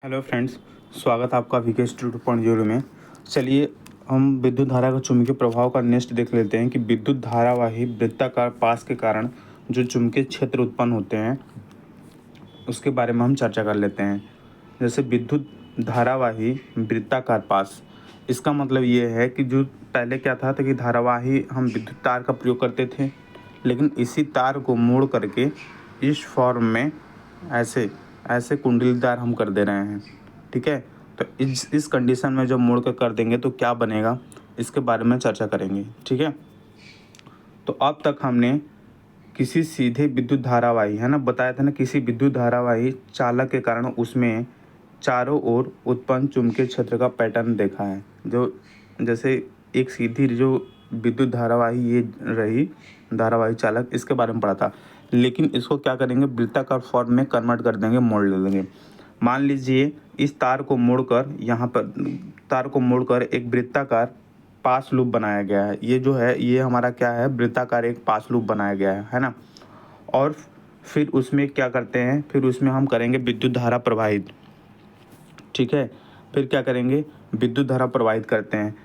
Hello friends, स्वागत है आपका वीकेएस 2.0 में। चलिए हम विद्युत धारा का चुंबकीय प्रभाव का नेक्स्ट देख लेते हैं कि विद्युत धारावाही वृत्ताकार पास के कारण जो चुंबकीय क्षेत्र उत्पन्न होते हैं उसके बारे में हम चर्चा कर लेते हैं। जैसे विद्युत धारावाही वृत्ताकार पास, इसका मतलब ये है कि जो पहले क्या था कि धारावाही हम विद्युत तार का प्रयोग करते थे, लेकिन इसी तार को मोड़ करके इस फॉर्म में ऐसे ऐसे कुंडलीदार हम कर दे रहे हैं। ठीक है, तो इस कंडीशन में जब मोड़ कर देंगे तो क्या बनेगा, इसके बारे में चर्चा करेंगे। ठीक है, तो अब तक हमने किसी सीधे विद्युत धारावाही है ना, बताया था ना, किसी विद्युत धारावाही चालक के कारण उसमें चारों ओर उत्पन्न चुंबकीय क्षेत्र का पैटर्न देखा है। जो जैसे एक सीधी जो विद्युत धारावाही ये रही धारावाही चालक, इसके बारे में पढ़ा था, लेकिन इसको क्या करेंगे, वृत्ताकार फॉर्म में कन्वर्ट कर देंगे, मोड़ ले लेंगे। मान लीजिए इस तार को मोड़कर यहाँ पर तार को मोड़कर एक वृत्ताकार पास लूप बनाया गया है। ये जो है ये हमारा क्या है, वृत्ताकार एक पास लूप बनाया गया है ना। और फिर उसमें क्या करते हैं, फिर उसमें हम करेंगे विद्युत धारा प्रवाहित। ठीक है, फिर क्या करेंगे, विद्युत धारा प्रवाहित करते हैं,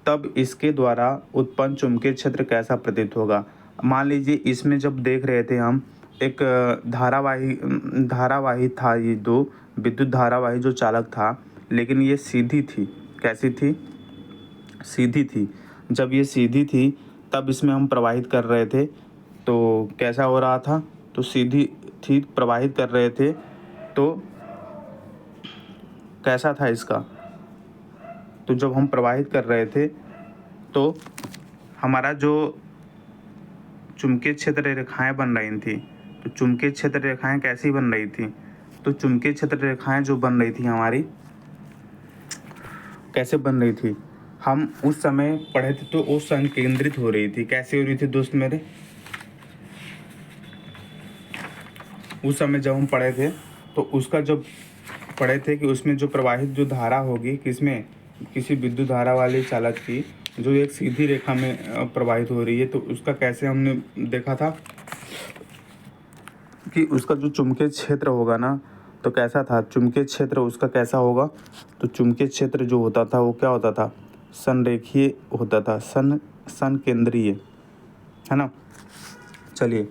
तब इसके द्वारा उत्पन्न चुंबकीय क्षेत्र कैसा प्रतीत होगा। मान लीजिए इसमें जब देख रहे थे हम एक धारावाही था, ये दो विद्युत धारावाही जो चालक था, लेकिन ये सीधी थी। कैसी थी, सीधी थी। जब ये सीधी थी तब इसमें हम प्रवाहित कर रहे थे, तो कैसा हो रहा था, तो सीधी थी, प्रवाहित कर रहे थे तो कैसा था इसका, तो जब हम प्रवाहित कर रहे थे तो हमारा जो चुंबकीय क्षेत्र रेखाएं बन रही थी, तो चुंबकीय क्षेत्र रेखाएं कैसी बन रही थी, तो चुंबकीय क्षेत्र रेखाएं जो बन रही थी हमारी कैसे बन रही थी, हम उस समय पढ़े थे तो वो संकेंद्रित हो रही थी। कैसे हो रही थी दोस्त मेरे, उस समय जब हम पढ़े थे तो उसका जब पढ़े थे कि उसमें जो प्रवाहित जो धारा होगी किसमें, किसी विद्युत धारा वाले चालक की, जो एक सीधी रेखा में प्रवाहित हो रही है, तो उसका कैसे हमने देखा था कि उसका जो चुंबकीय क्षेत्र होगा ना, तो कैसा था चुंबकीय क्षेत्र उसका कैसा होगा, तो चुंबकीय क्षेत्र जो होता था वो क्या होता था, संरेखीय होता था, सन केंद्रीय, है ना। चलिए,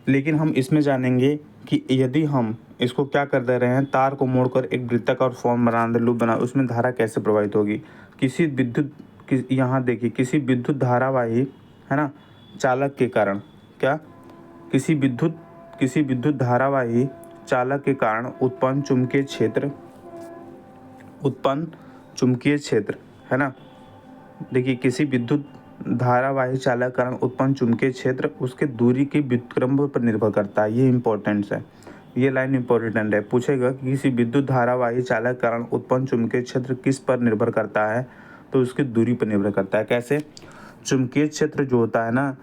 लेकिन हम इसमें जानेंगे कि यदि हम इसको क्या कर दे रहे हैं, तार को मोड़कर एक वृत्ताकार फॉर्म बना दे, लूप बना, उसमें धारा कैसे प्रवाहित होगी। किसी विद्युत यहाँ देखिए, किसी विद्युत धारावाही है ना चालक के कारण, क्या, किसी विद्युत धारावाही चालक के कारण उत्पन्न चुंबकीय क्षेत्र है ना। देखिए, किसी विद्युत धारावाही चालक के कारण उत्पन्न चुंबकीय क्षेत्र उसके दूरी के व्युत्क्रम पर निर्भर करता है। ये इंपॉर्टेंट है, ये लाइन इंपॉर्टेंट है। पूछेगा कि किसी विद्युत धारावाही चालक के कारण उत्पन्न चुंबकीय क्षेत्र किस पर निर्भर करता है, तो उसकी दूरी पर निर्भर करता है। कैसे, चुंबकीय क्षेत्र जो होता है ना,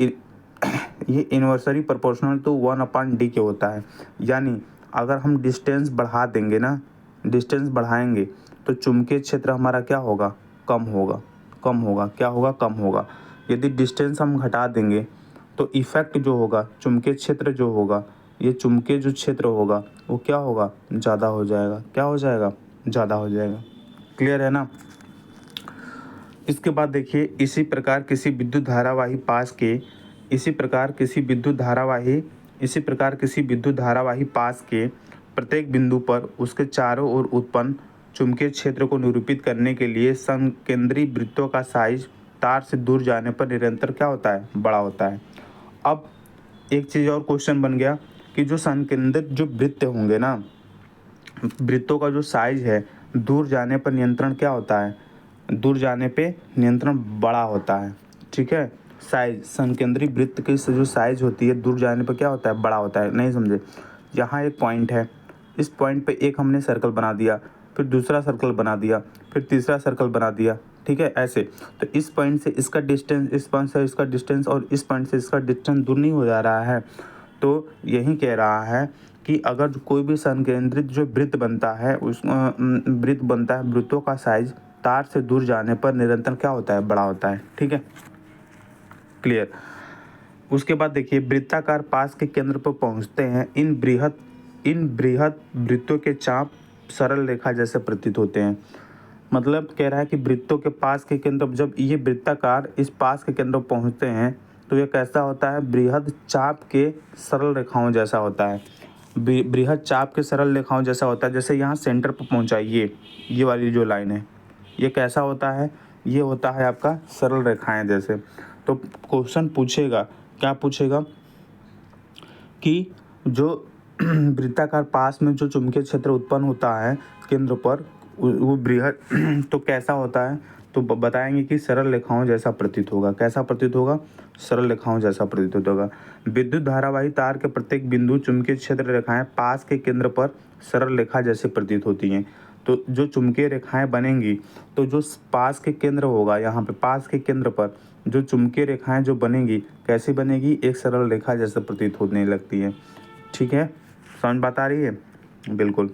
ये इन्वर्सली प्रोपोर्शनल टू 1/d के होता है। यानी अगर हम डिस्टेंस बढ़ा देंगे ना, डिस्टेंस बढ़ाएंगे तो चुंबकीय क्षेत्र हमारा क्या होगा, कम होगा। क्या होगा, कम होगा। यदि डिस्टेंस हम घटा देंगे तो इफेक्ट जो होगा, चुंबकीय क्षेत्र जो होगा, ये चुंबकीय जो क्षेत्र होगा वो क्या होगा, ज़्यादा हो जाएगा। क्या हो जाएगा, ज़्यादा हो जाएगा। क्लियर है ना। इसके बाद देखिए, इसी प्रकार किसी विद्युत धारावाही पास के प्रत्येक बिंदु पर उसके चारों ओर उत्पन्न चुंबकीय क्षेत्र को निरूपित करने के लिए संकेंद्री वृत्तों का साइज तार से दूर जाने पर निरंतर क्या होता है, बड़ा होता है। अब एक चीज़ और क्वेश्चन बन गया कि जो संकेंद्रित जो वृत्त होंगे ना, वृत्तों का जो साइज है दूर जाने पर नियंत्रण क्या होता है, दूर जाने पे नियंत्रण बड़ा होता है। ठीक है, साइज, संकेंद्री वृत्त की जो साइज होती है दूर जाने पर क्या होता है, बड़ा होता है। नहीं समझे, यहाँ एक पॉइंट है, इस पॉइंट पे एक हमने सर्कल बना दिया, फिर दूसरा सर्कल बना दिया, फिर तीसरा सर्कल बना दिया। ठीक है, ऐसे। तो इस पॉइंट से इसका डिस्टेंस, इस पॉइंट से इसका डिस्टेंस और इस पॉइंट से इसका डिस्टेंस दूर नहीं हो जा रहा है। तो यही कह रहा है कि अगर कोई भी संकेंद्रित जो वृत्त बनता है, वृत्तों का साइज तार से दूर जाने पर निरंतर क्या होता है, बड़ा होता है। ठीक है, क्लियर। उसके बाद देखिए, वृत्ताकार पास के केंद्र पर पहुंचते हैं इन बृहत वृत्तों के चाप सरल रेखा जैसे प्रतीत होते हैं। मतलब कह रहा है कि वृत्तों के पास के केंद्र, जब ये वृत्ताकार इस पास के केंद्र पर पहुँचते हैं तो ये कैसा होता है, बृहद चाप के सरल रेखाओं जैसा होता है। बृहद चाप के सरल रेखाओं जैसा होता है। जैसे यहाँ सेंटर पर पहुँचा ये वाली जो लाइन है, ये कैसा होता है, ये होता है आपका सरल रेखाएं जैसे। तो क्वेश्चन पूछेगा, क्या पूछेगा कि जो वृत्ताकार पास में जो चुंबकीय क्षेत्र उत्पन्न होता है केंद्र पर, वो बृहद तो कैसा होता है, तो बताएंगे कि सरल रेखाओं जैसा प्रतीत होगा। कैसा प्रतीत होगा, सरल रेखाओं जैसा प्रतीत होगा। विद्युत धारावाही तार के प्रत्येक बिंदु चुंबकीय क्षेत्र रेखाएं पास के केंद्र पर सरल रेखा जैसे प्रतीत होती हैं। तो जो चुंबकीय रेखाएं बनेंगी, तो जो पास के केंद्र होगा, यहाँ पे पास के केंद्र पर जो चुंबकीय रेखाएं जो बनेगी, कैसी बनेगी, एक सरल रेखा जैसे प्रतीत होने लगती है। ठीक है, समझ बात आ रही है, बिल्कुल।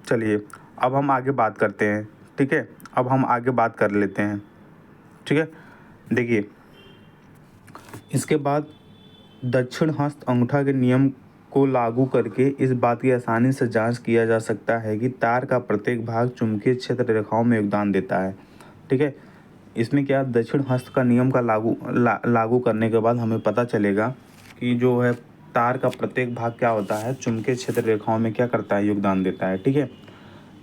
चलिए अब हम आगे बात करते हैं। ठीक है, अब हम आगे बात कर लेते हैं। ठीक है, देखिए इसके बाद दक्षिण हस्त अंगूठा के नियम को लागू करके इस बात की आसानी से जांच किया जा सकता है कि तार का प्रत्येक भाग चुंबकीय क्षेत्र रेखाओं में योगदान देता है। ठीक है, इसमें क्या, दक्षिण हस्त का नियम का लागू करने के बाद हमें पता चलेगा कि जो है तार का प्रत्येक भाग क्या होता है, चुंबकीय क्षेत्र रेखाओं में क्या करता है, योगदान देता है। ठीक है,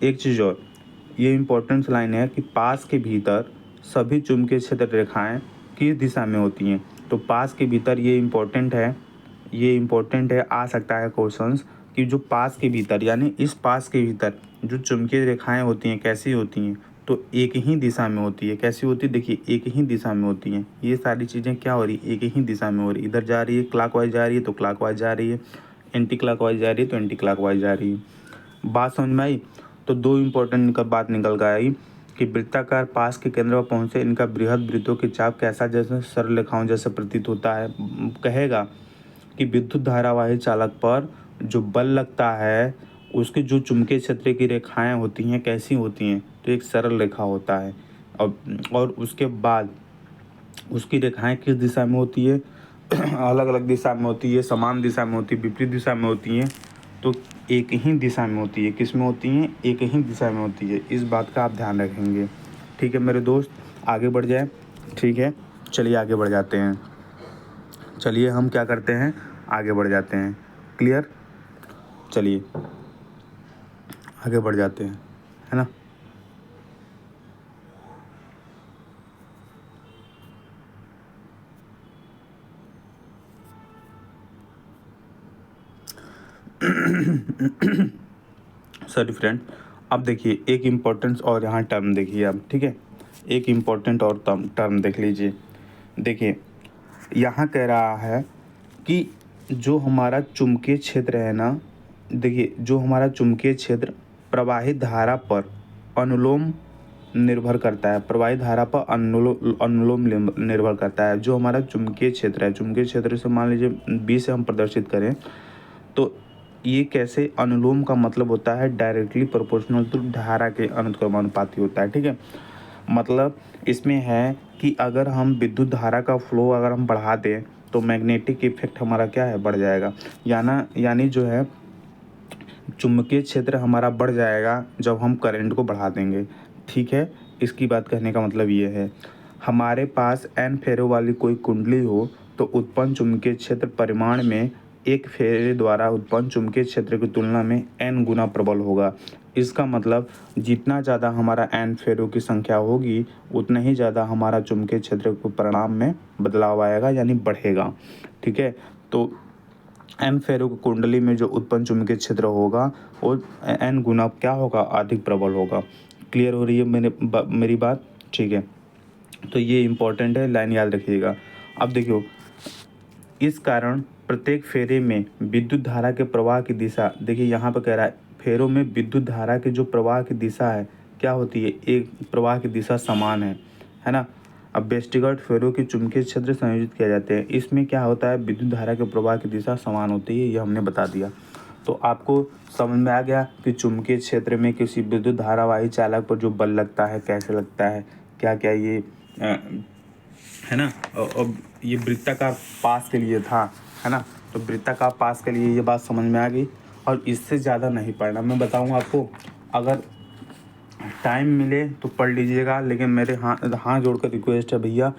एक चीज़ और, ये इम्पोर्टेंट लाइन है कि पास के भीतर सभी चुंबकीय क्षेत्र रेखाएं किस दिशा में होती हैं। तो पास के भीतर ये इम्पोर्टेंट है, आ सकता है क्वेश्चंस कि जो पास के भीतर यानी इस पास के भीतर जो चुंबकीय रेखाएं होती हैं कैसी होती हैं, तो एक ही दिशा में होती है। कैसी होती है, देखिए एक ही दिशा में होती हैं। ये सारी चीज़ें क्या हो रही है, एक ही दिशा में हो रही है। इधर जा रही है क्लॉकवाइज जा रही है तो क्लॉकवाइज जा रही है, एंटी क्लॉकवाइज जा रही है तो एंटी क्लॉकवाइज जा रही है। बात समझ में आई। तो दो इम्पोर्टेंट बात निकल कर आई कि वृत्ताकार पास के केंद्र पर पहुँचे इनका बृहद वृत्तों की चाप कैसा जैसे सरल रेखाओं जैसे प्रतीत होता है। कहेगा कि विद्युत धारावाही चालक पर जो बल लगता है उसके जो चुंबकीय क्षेत्र की रेखाएं होती हैं कैसी होती हैं, तो एक सरल रेखा होता है। और उसके बाद उसकी रेखाएं किस दिशा में होती है, अलग अलग दिशा में होती है, समान दिशा में होती है, विपरीत दिशा में होती हैं, तो एक ही दिशा में होती है। किस में होती हैं, एक ही दिशा में होती है। इस बात का आप ध्यान रखेंगे। ठीक है मेरे दोस्त, आगे बढ़ जाए। ठीक है, चलिए आगे बढ़ जाते हैं। चलिए हम क्या करते हैं, आगे बढ़ जाते हैं। क्लियर, चलिए आगे बढ़ जाते हैं, है ना। सॉरी फ्रेंड, अब देखिए एक इम्पोर्टेंस और यहाँ टर्म देखिए अब। ठीक है, एक इम्पोर्टेंट और टर्म देख लीजिए। देखिए यहाँ कह रहा है कि जो हमारा चुंबकीय क्षेत्र है ना, देखिए जो हमारा चुंबकीय क्षेत्र प्रवाहित धारा पर अनुलोम निर्भर करता है, प्रवाहित धारा पर अनुलोम निर्भर करता है। जो हमारा चुंबकीय क्षेत्र है, चुंबकीय क्षेत्र से मान लीजिए 20 से हम प्रदर्शित करें तो ये कैसे, अनुलोम का मतलब होता है डायरेक्टली प्रोपोर्शनल टू धारा के अनुक्रमानुपाती होता है। ठीक है, मतलब इसमें है कि अगर हम विद्युत धारा का फ्लो अगर हम बढ़ा दें तो मैग्नेटिक इफेक्ट हमारा क्या है, बढ़ जाएगा। यानी जो है चुंबकीय क्षेत्र हमारा बढ़ जाएगा जब हम करंट को बढ़ा देंगे। ठीक है, इसकी बात कहने का मतलब ये है, हमारे पास n फेरों वाली कोई कुंडली हो तो उत्पन्न चुंबकीय क्षेत्र परिमाण में एक फेरे द्वारा उत्पन्न चुंबकीय क्षेत्र की तुलना में n गुना प्रबल होगा। इसका मतलब जितना ज़्यादा हमारा n फेरों की संख्या होगी उतना ही ज़्यादा हमारा चुंबकीय क्षेत्र के परिणाम में बदलाव आएगा, यानी बढ़ेगा। ठीक है, तो n फेरो की कुंडली में जो उत्पन्न चुंबकीय क्षेत्र होगा वो n गुना क्या होगा, अधिक प्रबल होगा। क्लियर हो रही है मेरी बात। ठीक है, तो ये इम्पोर्टेंट है, लाइन याद रखिएगा। अब देखियो, इस कारण प्रत्येक फेरे में विद्युत धारा के प्रवाह की दिशा, देखिए यहाँ पर कह रहा है फेरों में विद्युत धारा की जो प्रवाह की दिशा है क्या होती है, एक प्रवाह की दिशा समान है ना। अब व्यष्टिगत फेरों के चुंबकीय क्षेत्र संयोजित किए जाते हैं, इसमें क्या होता है, विद्युत धारा के प्रवाह की दिशा समान होती है, ये हमने बता दिया। तो आपको समझ में आ गया कि चुंबकीय क्षेत्र में किसी विद्युत धारावाही चालक पर जो बल लगता है कैसे लगता है, क्या क्या ये है ना। और ये वृत्ताकार पास के लिए था, है ना। तो वृत्ताकार पास के लिए ये बात समझ में आ गई। और इससे ज़्यादा नहीं पढ़ना। मैं बताऊँगा आपको, अगर टाइम मिले तो पढ़ लीजिएगा, लेकिन मेरे हाथ जोड़ कर रिक्वेस्ट है भैया,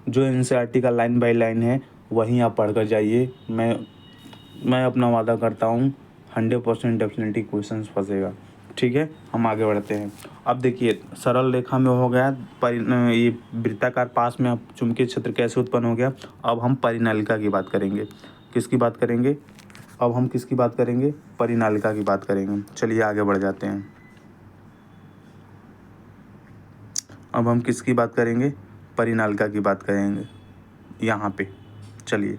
जो एनसीईआरटी का लाइन बाय लाइन है वहीं आप पढ़ कर जाइए। मैं अपना वादा करता हूँ 100% डेफिनेटली क्वेश्चन फंसेगा। ठीक है, हम आगे बढ़ते हैं। अब देखिए, सरल रेखा में हो गया, ये वृत्ताकार पास में अब चुंबकीय क्षेत्र कैसे उत्पन्न हो गया। अब हम परिनालिका की बात करेंगे। किसकी बात करेंगे? अब हम किसकी बात करेंगे? परिनालिका की बात करेंगे। चलिए आगे बढ़ जाते हैं। अब हम किसकी बात करेंगे? परिनालिका की बात करेंगे यहाँ पे। चलिए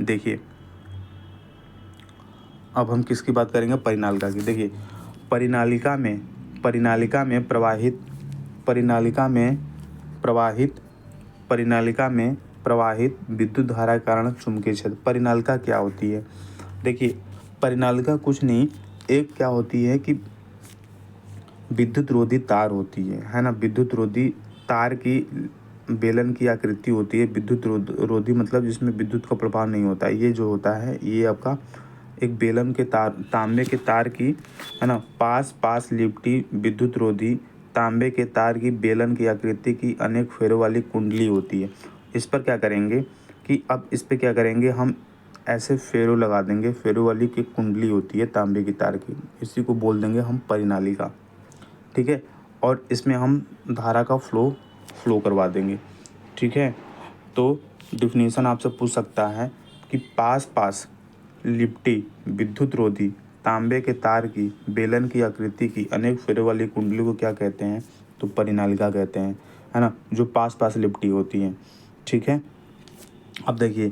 देखिए, अब हम किसकी बात करेंगे? परिनालिका की। देखिए, परिनालिका में प्रवाहित विद्युत धारा के कारण चुंबकीय क्षेत्र। परिनालिका क्या होती है? देखिए, परिनालिका कुछ नहीं, एक क्या होती है कि विद्युत रोधी तार होती है ना। विद्युत रोधी तार की बेलन की आकृति होती है। विद्युत रोधी मतलब जिसमें विद्युत का प्रभाव नहीं होता है। ये जो होता है ये आपका एक बेलन के तार, तांबे के तार की, है ना, पास लिपटी विद्युत रोधी तांबे के तार की बेलन की आकृति की अनेक फेरों वाली कुंडली होती है। इस पर क्या करेंगे कि अब इस पे क्या करेंगे, हम ऐसे फेरों लगा देंगे। फेरों वाली की कुंडली होती है तांबे की तार की, इसी को बोल देंगे हम परिनालिका। ठीक है, और इसमें हम धारा का फ्लो करवा देंगे। ठीक है, तो डिफिनीशन आपसे पूछ सकता है कि पास लिपटी विद्युत रोधी तांबे के तार की बेलन की आकृति की अनेक फेरों वाली कुंडली को क्या कहते हैं? तो परिनालिका कहते हैं, है ना, जो पास लिपटी होती हैं। ठीक है, अब देखिए,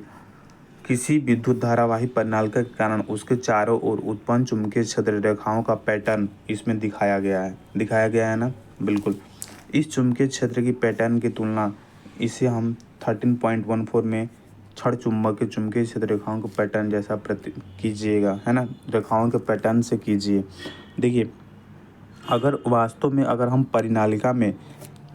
किसी विद्युत धारावाही परिनालिका के कारण उसके चारों ओर उत्पन्न चुंबकीय क्षेत्र रेखाओं का पैटर्न इसमें दिखाया गया है ना। बिल्कुल, इस चुंबकीय क्षेत्र की पैटर्न की तुलना इसे हम 13.14 में क्षण चुंबक के चुंबकीय क्षेत्र रेखाओं के पैटर्न जैसा कीजिएगा, है ना, रेखाओं के पैटर्न से कीजिए। देखिए, अगर वास्तव में अगर हम परिनालिका में,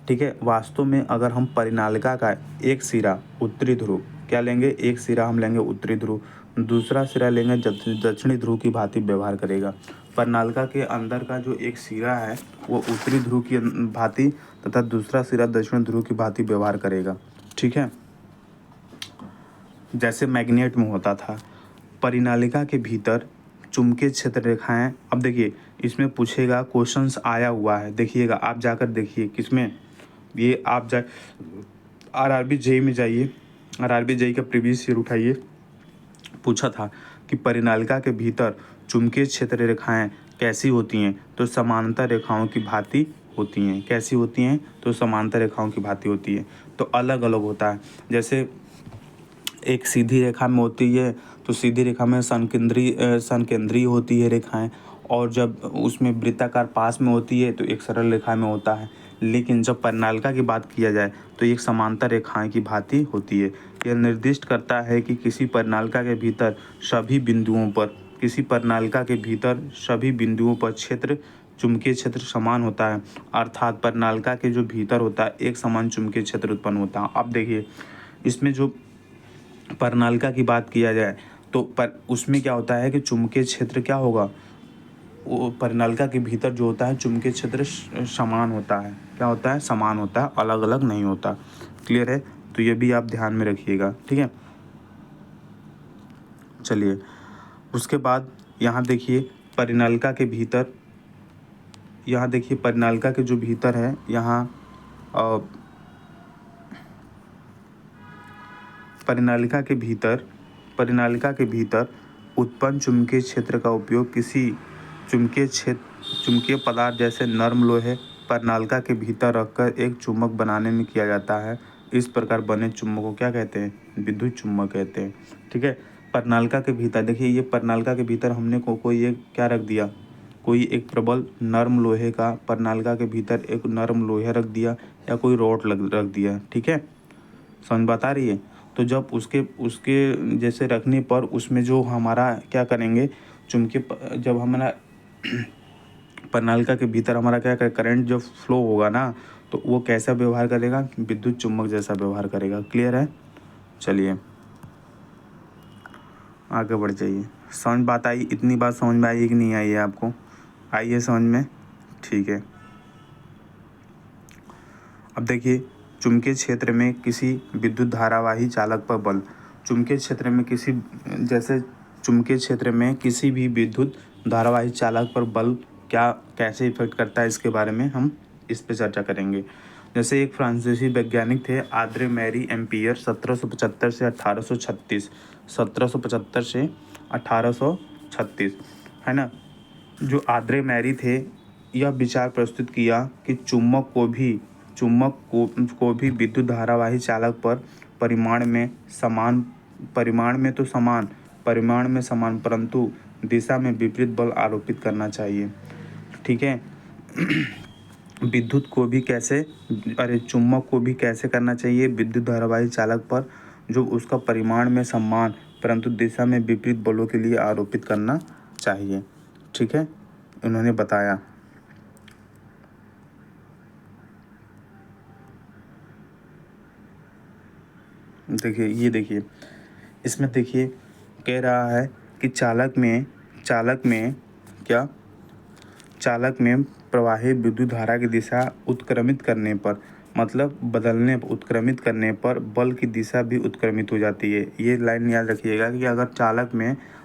ठीक है, वास्तव में अगर हम परिनालिका का एक सिरा उत्तरी ध्रुव क्या लेंगे? एक सिरा हम लेंगे उत्तरी ध्रुव, दूसरा सिरा लेंगे दक्षिणी ध्रुव की भांति व्यवहार करेगा। परिनालिका के अंदर का जो एक सिरा है वो उत्तरी ध्रुव की भांति तथा दूसरा सिरा दक्षिणी ध्रुव की भांति व्यवहार करेगा। ठीक है, जैसे मैग्नेट में होता था। परिनालिका के भीतर चुंबकीय क्षेत्र रेखाएं, अब देखिए इसमें पूछेगा, क्वेश्चंस आया हुआ है, देखिएगा आप जाकर देखिए किसमें, ये आप जा आरआरबी जेई में जाइए, आरआरबी जेई का प्रीवियस ईयर उठाइए। पूछा था कि परिनालिका के भीतर चुंबकीय क्षेत्र रेखाएं कैसी होती हैं? तो समांतर रेखाओं की भांति होती हैं। कैसी होती हैं? तो समांतर रेखाओं की भांति होती है। तो अलग अलग होता है, जैसे एक सीधी रेखा में होती है तो सीधी रेखा में संकेंद्रीय होती है रेखाएं, और जब उसमें वृत्ताकार पास में होती है तो एक सरल रेखा में होता है। लेकिन जब परिनालिका की बात किया जाए तो एक समांतर रेखाएं की भांति होती है। यह निर्दिष्ट करता है कि किसी परिनालिका के भीतर सभी बिंदुओं पर क्षेत्र चुंबकीय क्षेत्र समान होता है, अर्थात परिनालिका के जो भीतर होता है एक समान चुंबकीय क्षेत्र उत्पन्न होता है। अब देखिए, इसमें जो परिनालिका की बात किया जाए तो उसमें क्या होता है कि चुंबकीय क्षेत्र क्या होगा, वो परिनालिका के भीतर जो होता है चुंबकीय क्षेत्र समान होता है। क्या होता है? समान होता है, अलग अलग नहीं होता। क्लियर है? तो ये भी आप ध्यान में रखिएगा। ठीक है, चलिए उसके बाद यहाँ देखिए परिनालिका के भीतर, यहाँ देखिए परिनालिका के जो भीतर है, यहाँ परिनालिका के भीतर उत्पन्न चुंबकीय क्षेत्र का उपयोग किसी चुंबकीय पदार्थ जैसे नर्म लोहे परिनालिका के भीतर रखकर एक चुंबक बनाने में किया जाता है। इस प्रकार बने चुंबक को क्या कहते हैं? विद्युत चुंबक कहते हैं। ठीक है, परिनालिका के भीतर देखिए, ये परिनालिका के भीतर हमने कोई एक क्या रख दिया, कोई एक प्रबल नर्म लोहे का, परिनालिका के भीतर एक नर्म लोहे रख दिया या कोई रॉड रख दिया। ठीक है, समझ बात आ रही है? तो जब उसके जैसे रखने पर उसमें जो हमारा क्या करेंगे, जब हमारा परिनालिका के भीतर हमारा क्या करंट जो फ्लो होगा ना, तो वो कैसा व्यवहार करेगा? विद्युत चुम्बक जैसा व्यवहार करेगा। क्लियर है? चलिए आगे बढ़ जाइए। समझ बात आई? इतनी बात समझ में आई कि नहीं आई है आपको? आई है समझ में? ठीक है। अब देखिए, चुंबकीय क्षेत्र में किसी विद्युत धारावाही चालक पर बल। चुंबकीय क्षेत्र में किसी जैसे चुंबकीय क्षेत्र में किसी भी विद्युत धारावाही चालक पर बल क्या कैसे इफेक्ट करता है, इसके बारे में हम इस पे चर्चा करेंगे। जैसे एक फ्रांसीसी वैज्ञानिक थे आंद्रे मैरी एम्पियर 1775 से 1836, 1775 से 1836, है ना। जो आंद्रे मैरी थे, यह विचार प्रस्तुत किया कि चुम्बक को भी विद्युत धारावाही चालक पर परिमाण में समान परंतु दिशा में विपरीत बल आरोपित करना चाहिए। ठीक है। चुम्बक को भी कैसे करना चाहिए? विद्युत धारावाही चालक पर जो उसका परिमाण में समान परंतु दिशा में विपरीत बलों के लिए आरोपित करना चाहिए। ठीक है, उन्होंने बताया। देखिए इसमें देखिए कह रहा है कि चालक में प्रवाही विद्युत धारा की दिशा उत्क्रमित करने पर, मतलब उत्क्रमित करने पर बल की दिशा भी उत्क्रमित हो जाती है। ये लाइन याद रखिएगा कि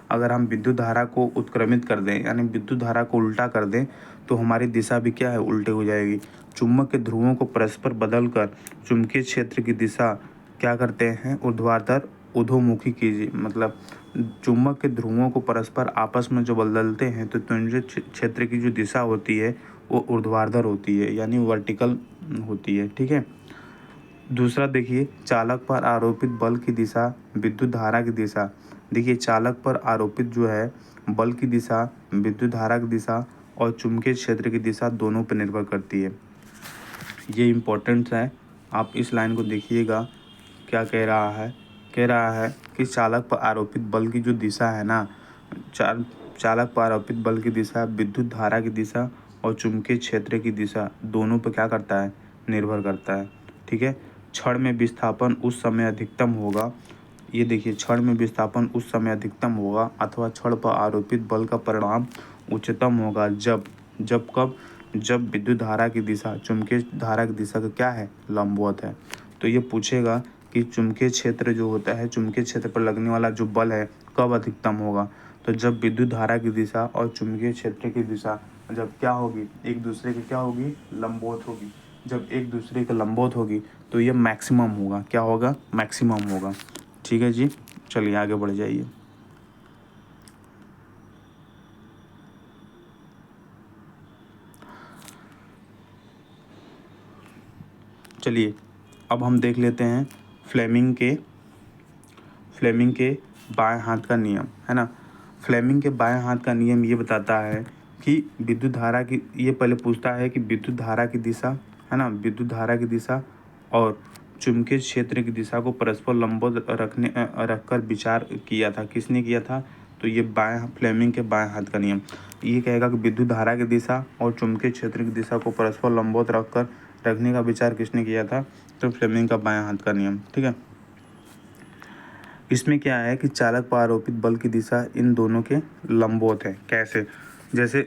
अगर हम विद्युत धारा को उत्क्रमित कर दें, यानी विद्युत धारा को उल्टा कर दें, तो हमारी दिशा भी क्या है, उल्टे हो जाएगी। चुंबक के ध्रुवों को परस्पर बदलकर चुंबकीय क्षेत्र की दिशा क्या करते हैं, ऊर्ध्वाधर अधोमुखी कीजिए। मतलब चुंबक के ध्रुवों को परस्पर आपस में जो बदलते हैं तो चुंबकीय क्षेत्र की जो दिशा होती है वो ऊर्ध्वाधर होती है, यानी वर्टिकल होती है। ठीक है। दूसरा देखिए, चालक पर आरोपित बल की दिशा विद्युत धारा की दिशा। देखिए, चालक पर आरोपित जो है बल की दिशा विद्युत धारा की दिशा और चुंबकीय क्षेत्र की दिशा दोनों पर निर्भर करती है। ये इम्पोर्टेंट है, आप इस लाइन को देखिएगा। क्या कह रहा है? कह रहा है कि चालक पर आरोपित बल की जो दिशा है ना, चालक पर आरोपित बल की दिशा विद्युत धारा की दिशा और चुंबकीय क्षेत्र की दिशा दोनों पर क्या करता है, निर्भर करता है। ठीक है। क्षण में विस्थापन उस समय अधिकतम होगा। ये देखिए, क्षण में विस्थापन उस समय अधिकतम होगा अथवा क्षण पर आरोपित बल का परिणाम उच्चतम होगा जब विद्युत धारा की दिशा चुंबकीय धारा की दिशा का क्या है, लंबवत है। तो ये पूछेगा कि चुंबकीय क्षेत्र जो होता है, चुंबकीय क्षेत्र पर लगने वाला जो बल है कब अधिकतम होगा, तो जब विद्युत धारा की दिशा और चुंबकीय क्षेत्र की दिशा जब क्या होगी, एक दूसरे की क्या होगी, लंबवत होगी। जब एक दूसरे के लंबवत होगी तो ये मैक्सिमम होगा। क्या होगा? मैक्सिमम होगा। ठीक है जी, चलिए आगे बढ़ जाइए। चलिए अब हम देख लेते हैं फ्लेमिंग के बाएं हाथ का नियम, है ना। फ्लेमिंग के बाएं हाथ का नियम ये बताता है कि विद्युत धारा की, ये पहले पूछता है कि विद्युत धारा की दिशा, है ना, विद्युत धारा की दिशा और चुंबकीय क्षेत्र की दिशा को परस्पर लंबवत रखकर विचार किया था। किसने किया था? तो ये फ्लेमिंग के बाएं हाथ का नियम ये कहेगा कि विद्युत धारा की दिशा और चुंबकीय क्षेत्र की दिशा को परस्पर लंबवत रखने का विचार किसने किया था? तो फ्लेमिंग का बाएं हाथ का नियम। ठीक है। इसमें क्या है कि चालक पर आरोपित बल की दिशा इन दोनों के लंबवत है। कैसे? जैसे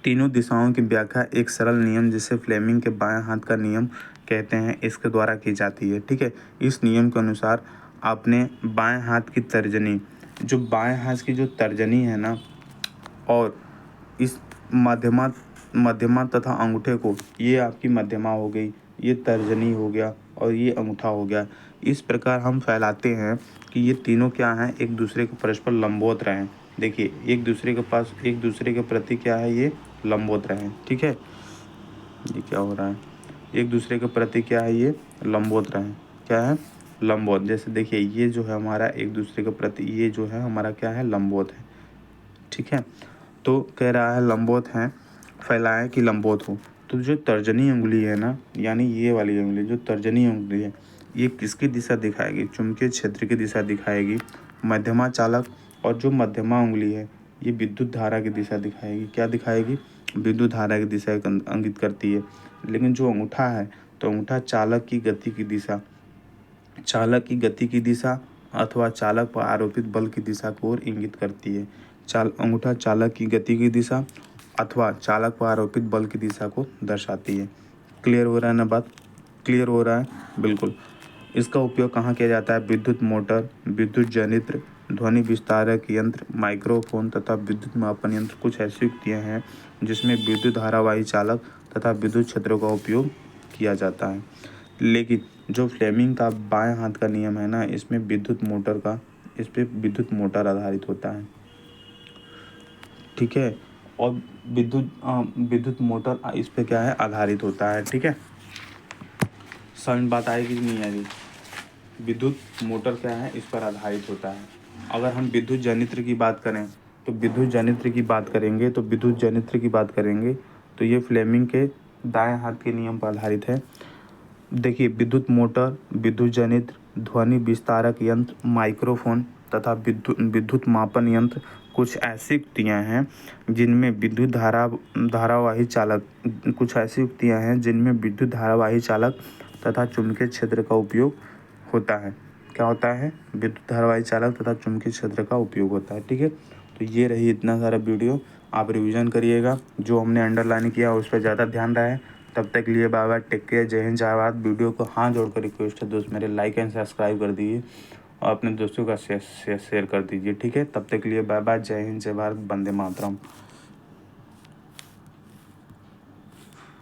तीनों दिशाओं की व्याख्या एक सरल नियम जिसे फ्लेमिंग के बाएं हाथ का नियम कहते हैं, इसके द्वारा की जाती है। ठीक है। इस नियम के अनुसार आपने बाएं हाथ की तर्जनी, जो बाएं हाथ की जो तर्जनी है ना, और इस मध्यमा तथा अंगूठे को, ये आपकी मध्यमा हो गई, ये तर्जनी हो गया और ये अंगूठा हो गया। इस प्रकार हम फैलाते हैं कि ये तीनों क्या हैं, एक दूसरे के परस्पर लंबवत रहें। देखिए, एक दूसरे के प्रति क्या है, ये लंबवत रहें। ठीक है। ये क्या हो रहा है, एक दूसरे के प्रति क्या है, ये लंबवत रहें। क्या है? लंबवत। जैसे देखिए, ये जो है हमारा एक दूसरे के प्रति, ये जो है हमारा क्या है, लंबवत है। ठीक है। तो कह रहा है लंबवत हैं, फैलाएं कि लंबवत हो। तो जो तर्जनी उंगली है ना, यानी ये वाली उंगली जो तर्जनी उंगली है, ये किसकी दिशा दिखाएगी? चुंबकीय क्षेत्र की दिशा दिखाएगी। मध्यमा चालक और जो मध्यमा उंगली है ये विद्युत धारा की दिशा दिखाएगी। क्या दिखाएगी? विद्युत धारा की दिशा इंगित करती है। लेकिन जो अंगूठा है, तो अंगूठा चालक की गति की दिशा अथवा चालक पर आरोपित बल की दिशा को ओर इंगित करती है। अंगूठा चालक की गति की दिशा अथवा चालक पर आरोपित बल की दिशा को दर्शाती है। क्लियर हो रहा है ना बात? क्लियर हो रहा है? बिल्कुल। इसका उपयोग कहाँ किया जाता है? विद्युत मोटर, विद्युत जनित्र, ध्वनि विस्तारक यंत्र, माइक्रोफोन तथा विद्युत मापन यंत्र कुछ ऐसी युक्तियाँ हैं जिसमें विद्युत धारावाही चालक तथा विद्युत क्षेत्रों का उपयोग किया जाता है। लेकिन जो फ्लेमिंग का बाएं हाथ का नियम है ना, इस पे विद्युत मोटर आधारित होता है। ठीक है। और विद्युत मोटर इस पे क्या है? आधारित होता है। ठीक है। समझ में बात आएगी कि नहीं आएगी? विद्युत मोटर क्या है? इस पर आधारित होता है। अगर हम विद्युत जनित्र की बात करें तो ये फ्लेमिंग के दाएं हाथ के नियम पर आधारित है। देखिए, विद्युत मोटर, विद्युत जनित्र, ध्वनि विस्तारक यंत्र, माइक्रोफोन तथा विद्युत मापन यंत्र कुछ ऐसी युक्तियाँ हैं जिनमें विद्युत धारावाही चालक तथा चुंबकीय क्षेत्र का उपयोग होता है। क्या होता है? विद्युत धारावाही चालक तथा चुंबकीय क्षेत्र का उपयोग होता है। ठीक है। तो ये रही इतना सारा वीडियो, आप रिवीजन करिएगा। जो हमने अंडरलाइन किया उस पर ज़्यादा ध्यान रहे। तब तक के लिए बाय बाय, टेक केयर, जय हिंद जय भारत। वीडियो को हाथ जोड़कर रिक्वेस्ट है दोस्त मेरे, लाइक एंड सब्सक्राइब कर दीजिए और अपने दोस्तों का शेयर कर दीजिए। ठीक है। तब तक के लिए बाय बाय, जय हिंद जय भारत, वंदे मातरम।